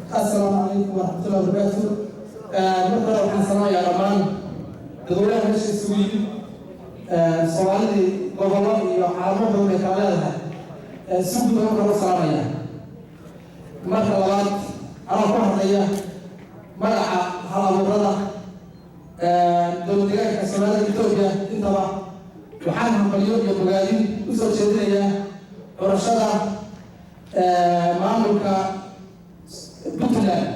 السلام عليكم ورحمة الله وبركاته. مرحبا وحسنا يا رمان. دولة مش السويد. سؤالي قبله يحاربه بكلامها. سوق دولة صارية. مرحبا أنا فهمي مرح على مرة. دولة كسرنا إثيوبيا انتبه. وحنا مليون يبغالي وصل شديدة ورشدا معمولك بطلان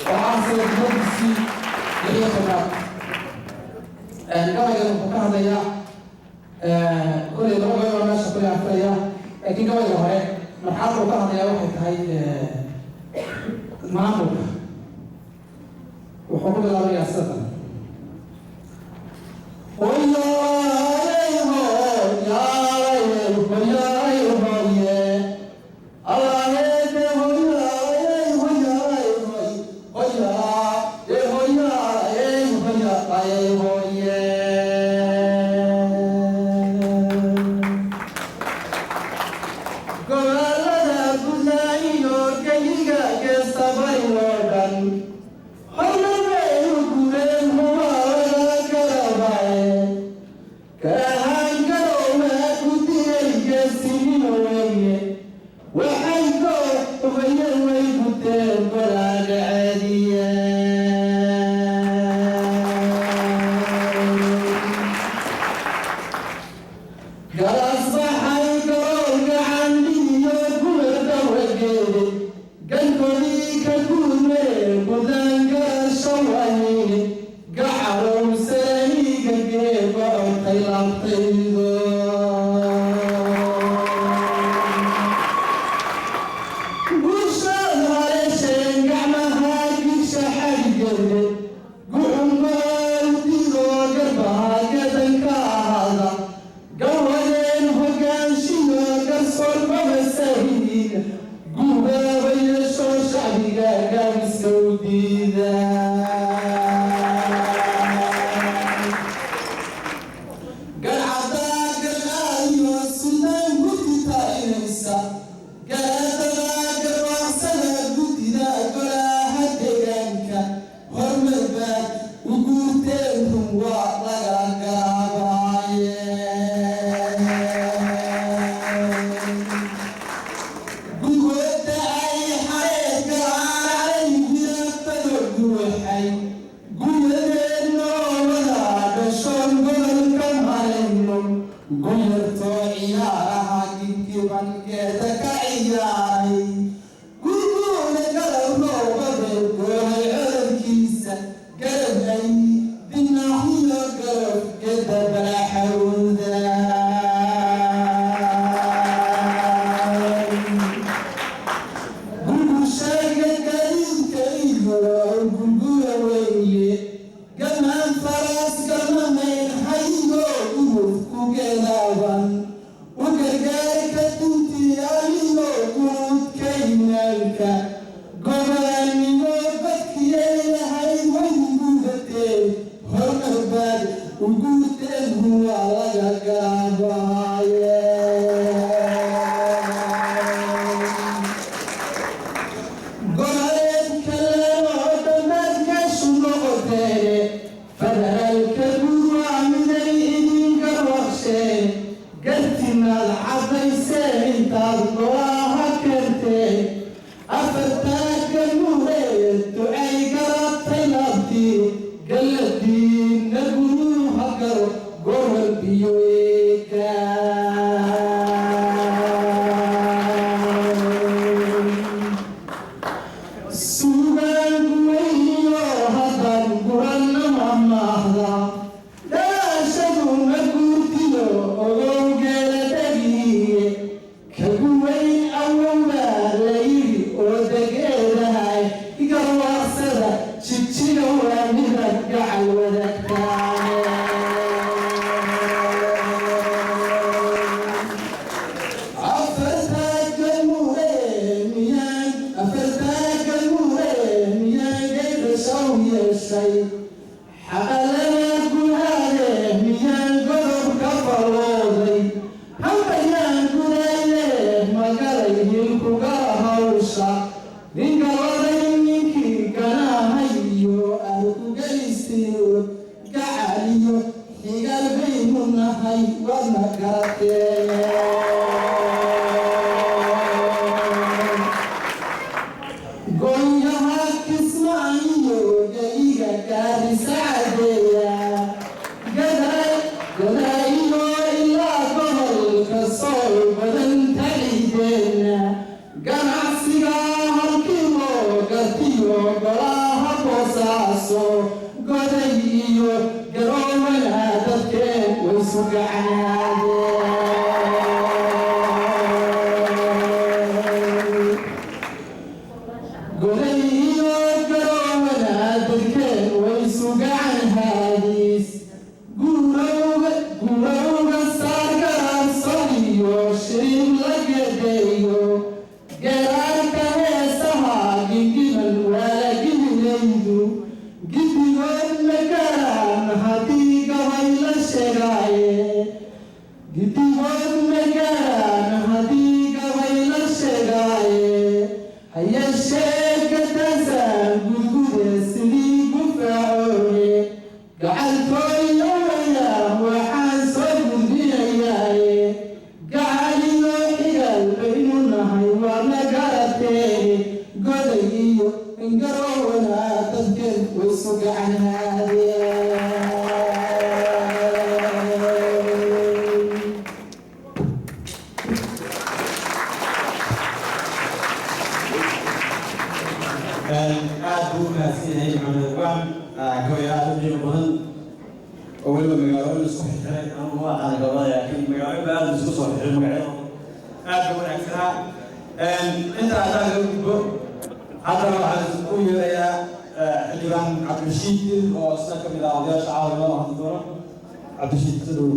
وعاصر الجنسي لليخبار قبل المفكرة هذا كل اللغة والناس كل عفرية لكن قبل هاي مرحلة المفكرة هذا واحد هاي معمولك وحكم الله يسرنا Ninguém boosaaso goday iyo garoomana dadkeen way sugacnaadeen goday iyo garoomana dadkeen way sugacan haadiis gurowga saargaabsan iyo shiriib la gedeeyo garaarka heesaha gingimal waalagiminaydu gidigood magaraan haddii gabay la sheegaaye gidigood magaraan haddii gabay la sheegaaye hayeeshee kadasaan gudgude sidii gufaacoone gacaltooyamaya waxaan soo gudbinayaaye gacaliyo xigal baynu nahay waa la garateene goday iyo ingarowana dadkeen way sugacnaadeen aad buu mahadsanyahay maxamed abaan gabayaal qiimo badan oo weliba magaalooyin isku xirxiray ama ma aqaan gabadha laakiin magaalooyin baa aad isku soo xirxiray magacyada aad ba wanaagsanaa inta haddaan laga gudbo haddana waxaan u yeerayaa xildhibaan cabdirashiid oo isna ka mid ah odayaasha caalamada hadda doona cabdirashiid sadow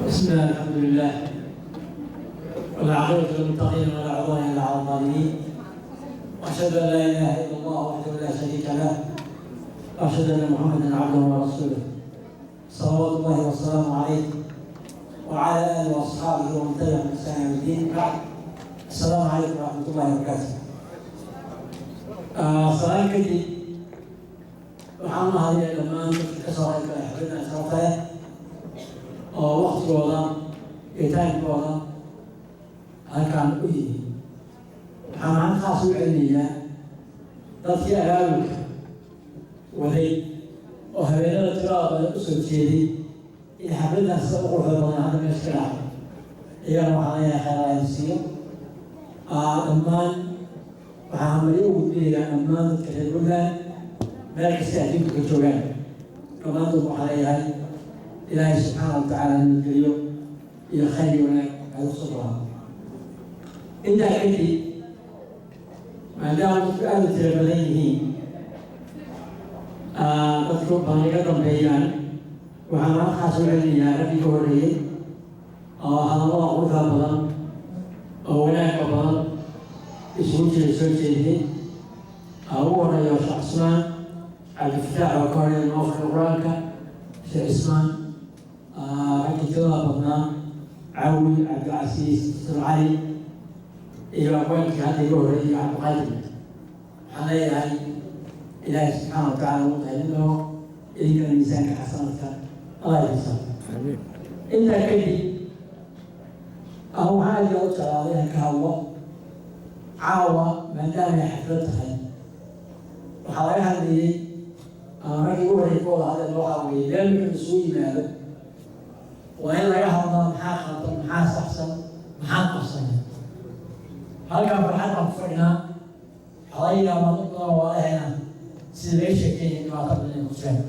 بسم الله الحمد لله والعاقبة للمتقين ولا عدوان إلا على الظالمين وأشهد أن لا إله إلا الله وحده لا شريك له وأشهد أن محمدا عبده ورسوله صلوات الله وسلامه عليه وعلى آله وأصحابه ومن تبعهم بإحسان إلى الدين بعد السلام عليكم ورحمة الله وبركاته. سلام كدي وحنا هذه الأمان كسر حبنا سوفه oo waqtigooda iyo taankooda halkaan u yihiin waxaan halkaas u celinayaa dadkii abaabulka waday oo habeenada tirada badan u soo jeeday in xafladaas sida u quruxda badan hadda meesha ka dhacdo iyagana waxaan leeyahay khayraayaan siiyo dhammaan waxaan mari u gudbinayaa dhammaan dadka reer puntland meel kasta adduunka ka joogaan dhammaantood waxaan leeyahay إلهي سبحانه وتعالى من اليوم إلى خير ونعم على الصبر. إنت عندي ما دام سؤال تلبليه أطلب أن يقدم بيان وأنا حاسب علي يا ربي كوري هذا الله غرفة بدن هناك بدن اسمه سلسلة هو رأي شخصنا على الفتاح وكوري الموفر القرآن شيخ عثمان رجل كذا بدنا عوي عبد العزيز علي إلى وين هذه الجوهرية عبد القادر حنايا هاي إلهي سبحانه وتعالى وتعالى إلى الميزان حسنك الله يسلمك. إلا كذي أو هذه أوصل عليها كهوة عاوة ما دام حفلتها وحواليها اللي رجل يقول هذا اللغة ويدل من سوء ماله وإلا يهرب محا خاطر محا صحصن محا قصن هل كان فرحان مفرنا حوالينا مضبنا وإهنا سيديش كيه ما قبل المسلم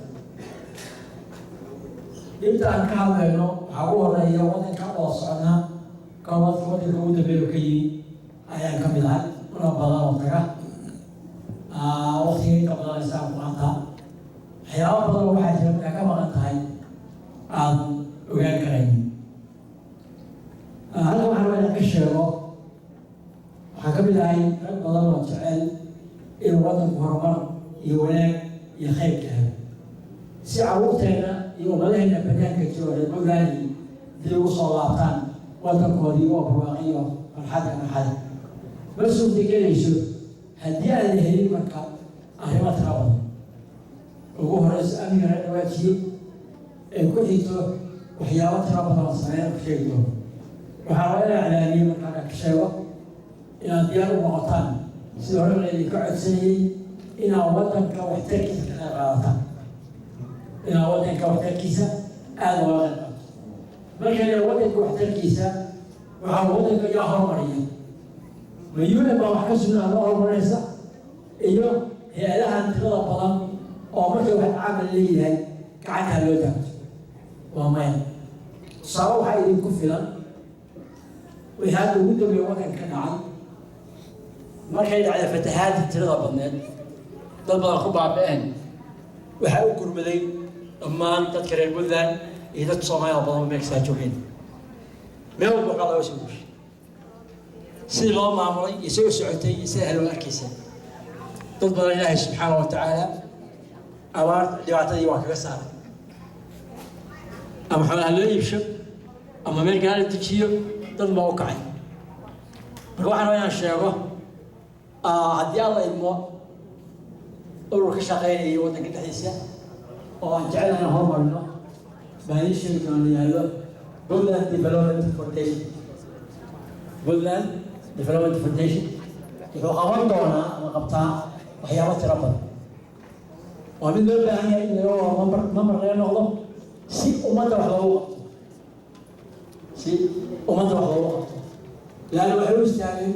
يبدأ أن كعب إنه حقوه رأيه وأن كعب وصعنا كعب وأن كعب تبيرو كي أيام كمدان ونبضا وطرح وقتين قبل الإسلام وعنها حياة بدل واحد يبقى كما قلتها عن ويان كريم هذا ما حنا كشيرو حكم العين بدل وتعال الوطن هرمر يوناك يخيب كهذا ساعة وقتنا يوم لهنا بنان كتير البلداني في وصلاتان وطن قدي وبواقي فرحة حد بس وتكلم يشوف هدي على هذه المكان أهما تراون ugu horeysa amniga dhawaajiyo ee ku xigto waxyaabo tiro badan oo sameeyo ku sheegi doono waxaa laga iclaamiyey markaa ka sheego inaad diyaar u noqotaan sida hore laydinka codsanayey inaad waddanka waxtarkiisa ka qayb qaadataan inaad waddanka waxtarkiisa aada uga qayb qaato markayna waddanka waxtarkiisa waxaa waddanka iyo horumariya mayuuna baa wax ka sugnaa loo horumaraysa iyo hay-adahan tirada badan oo markay wax camal leeyahay gacantaa loo taagto waa maya tusaale waxaa idinku filan wixii hadda ugu dambeeya waddanka ka dhacay markay dhacday fatahaadda tirada badneed dad badan ku baaba'een waxaa u gurmaday dhammaan dadka reer puntland iyo dadka soomaalida badan meelkasaa joogeen meel walba waxaa looga soo guushay sidii loo maamulay iyo soo socotay iyo sida loo arkaysa dad badan ilaahay subxaana wa tacaala abaar dhibaatadii waa kaga saaray ama xoolaha loo iibsho ama meel gaala dejiyo dad baa u kacay marka waxaan rabaa inaan sheego haddii alla idmo urur ka shaqeynaya waddanka dhexdiisa oo aan jecel inaan horumarino baan ii sheegi doona yaallo Puntland Development Foundation Puntland Development Foundation wuxuu qaban doonaa ama qabtaa waxyaabo tiro badan waa mid loo baahan yahay in laga mamar laga noqdo si ummadda wax loogu qabto laana waxay u istaageen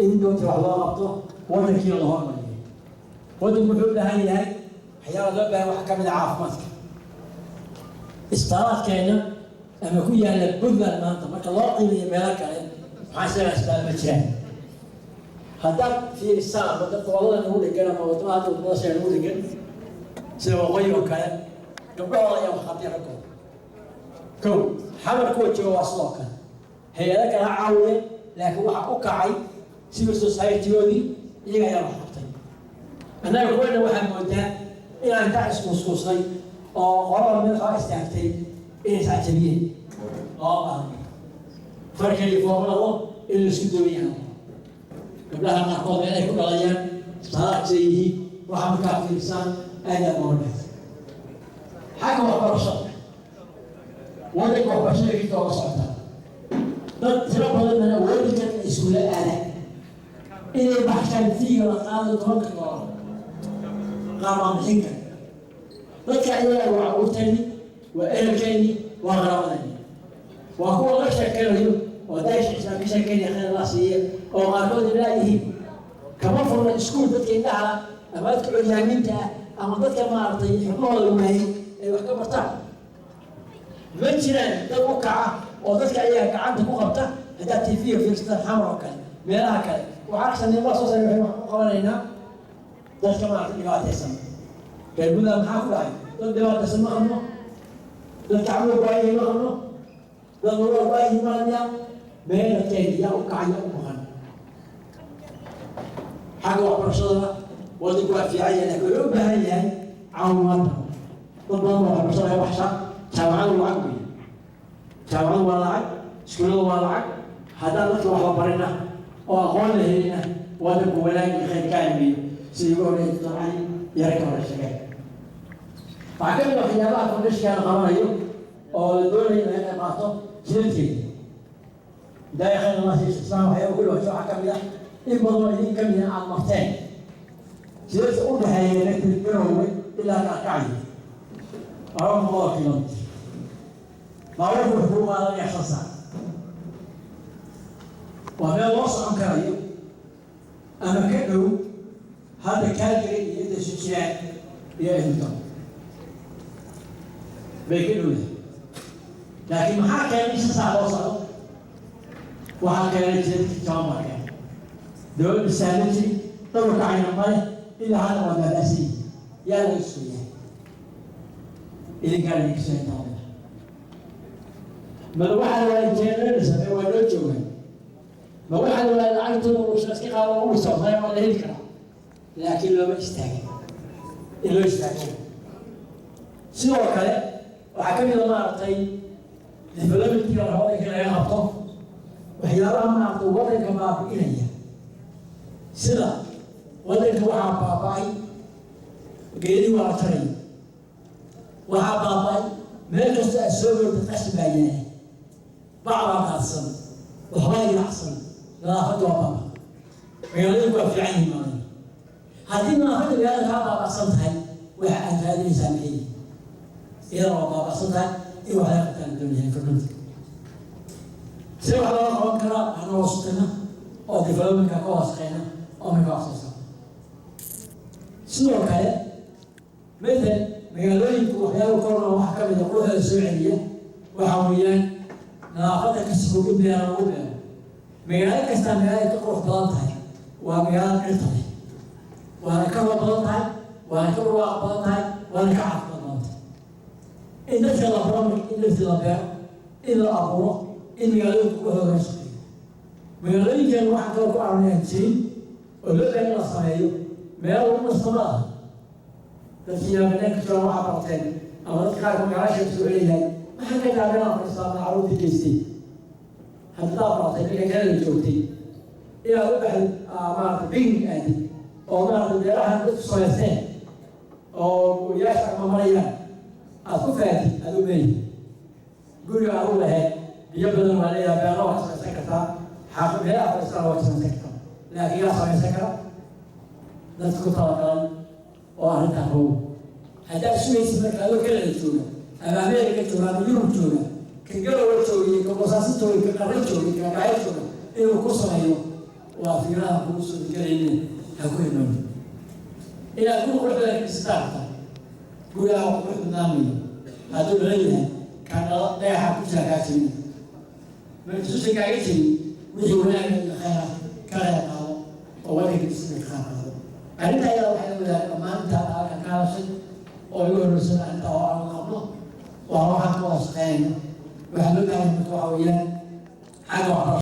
in doonta wax loo qabto waddankii la hormariyo waddanku wuxuu u baahan yahay waxyaaba loo baahan waxa ka mid ah caafimaadka isbitaalaadkeena ama ku yaalla Puntland maanta marka loo qiimeeyo meelo kale maxaa isaga isbitaal ma jiraan haddaad fiirisaan wadda gobollada nagu dhegan ama waddamada hadda waddamadasha nagu dhegan sida waqooyi oo kale gabdhahooda ayaa wax qabtay raggooda kow xamar kuwa jooga waa sidoo kale hay-ada kala caawiya laakiin waxaa u kacay civil society-goodii iyaga ayaa wax qabtay annaga kuwana waxaa moodaa inaan ka iskuuskuusnay oo qolada madaxa istaagtay inay iscajabiyeen oo ah farkali foomlado in laisku dawayaan gabdhaha qaarkood meel ay ku dhalayaan isbitaalaadkisa yihiin waxaa markaa fiirsaan aad aad looga dhigtay xagga waxbarashada waddanka waxbarashada kista oga socota dad tiro badanna awoodi kara inay iskuulla aadaan inay baxshaan fiiga la qaado $10 qaar baan bixin kara dadka ayaga waa abuurtayni waa ehelkayni waa qaraabadayni waa kuwa la sheekanayo oo daasha islaan ka sheekeynaya khayr la siiya oo qaarkood ilaa yihiin kama furna iskuul dadka indhaha ama dadka curyaaminta ah ama dadka maaragtay xubnahooda waayay ay wax ka bartaan ma jiraan dad u kaca oo dadka ayaga gacanta ku qabta haddaad tv-ga fiirsataan xamar oo kale meelaha kale waxaa arksanay waa soo saaray waxay wax ku qabanaynaa dadka maaragtay dhibaataysan reer Puntland maxaa ku dhacay dad dhibaataysan ma qabno dad gacmo waayahay ma qabno dad nolol waayahay ma qabnaa meelkeeda yaa u kacaya u maqan xagga waxbarashadana waddanku waa fiican yahay laakiin wuxuu u baahan yahay caawimaad dad badan oo waxbarashada ay waxsha jaamacadu lacag weeye jaamacadu waa lacag iskuulladu waa lacag haddaan dadka wax la barina oo aqoon la helina waddanku wanaag iyo khayr ka amiyo sidii ugu horreeyay dabcan yara ka hore sheegay waxaa ka mid ah waxyaabaha foundation-kan qabanayo oo la doonayo in laga qayb qaato jidadkeeda بداية خير الله في الإسلام وحياة كل وجه كاملة إن بضوء كاملة عن مرتين سيرت أولها هي لك اليوم إلا كعكعي أرام الله كيلومتر ما يعرف الحكومة لن يحصل وما الوصف عن كرايو أما كأنه هذا كالجري يدرس الشيء يا إنتم بيكنوا له لكن ما كان يسمع وصله waxaa keenay jidadka jaamacka dowladda saalintii dhowrka caynamale ilaa hadda waa baaba'san yaa laga soo yahay idinkaa laga soo yahay ma waxaa la waa jeeranaysa waa loo joogaa ma waxaa la waa lacagtooda urushada iska qaado ugu socday waa la heli karaa laakiin looma istaagin in loo istaago sidoo kale waxaa ka mid a maaragtay developmentka la rabo in laga qabto waxyaabaha maaragtay waddanka baabi'inaya sida waddanka waxaa baaba'ay geedi waa la taray waxaa baaba'ay meel kasta aad soo gorta qashin baa yahay bac baa qaadsan waxbaa ilacsan nadaafadda waa baaba magaalooyinku waa fiican yihiin maalin haddii nadaafadda magaalada kaa baaba'san tahay waxa aad raadinaysaa maxay iyadana waa baaba'san tahay iyo waxay qabtaan doonayaan fadhunta si wax looga qaban karaa ana wasaqina oo developmentka ka wasaqeyna oo mika waxsoosa sidoo kale مثل magaalooyinku waxyaabo korna waxa ka mid ah quruxda soo celiya waxa weeyaan nadaafadda ka soo gudbaya lagu beero magaalo kasta magaalo ka qurux badan tahay waa magaalo dhirta leh waana ka badan tahay waana ka barwaaqo badan tahay waana ka caafimaad badan tahay in dadka la baro in dhirta la beero in la abuuro in magaalooyinku ku hoggaansan magaalooyinkan waxaa kaloo ku arnayaan jirin oo loo baahan in la sameeyo meel lagu nastama ah dadkii yaabanaanka jooga waxaa barteen ama dadka qaarka magaalaasha soo celiyahay maxaa ka gaabeen afaristaana caruurtii geystay haddaa baratay ninka kanada joogtay inaad u baxdid maarata bing aadid oo maarata beerahan dadku samaysteen oo guriyaasha mamarayaan aad ku faatid aad u meeyid guriga aad u lahayd biyo badan waa leeyaha beero waa samaysan kartaa xaaqi meela afaristaana waa samaysan kartaa laakiin yaa samaysan kara dadka ku talagalan oo arrintaa roog haddaa sugaysid marka adoo kanada jooga ama ameerika jooga ama yurub jooga ka galowa joogay ka boosaaso joogay ka qarra joogay ka gaayo jooga inuu ku sameeyo waa fiiraha kugu soo degelayna ha ku iman inaad guri quruxda istaarta gurigaa wax qurux badnaamayo hadduu dhalayahay kan dhagaxa ku jira kaa jirin markasuusa kaaga jirin wixii wanaaga iyo khayra ka reeb qaado oo wadanka dhisna ka qaado arrinta ayaa waxay wadaag dhammaanta halkan ka hadashay oo igu horreysan arrinta oo aan qabno waa waxaan ka wada shaqeynayno waxaa loo baahan marka waxa weeyaan xagga waxbarashada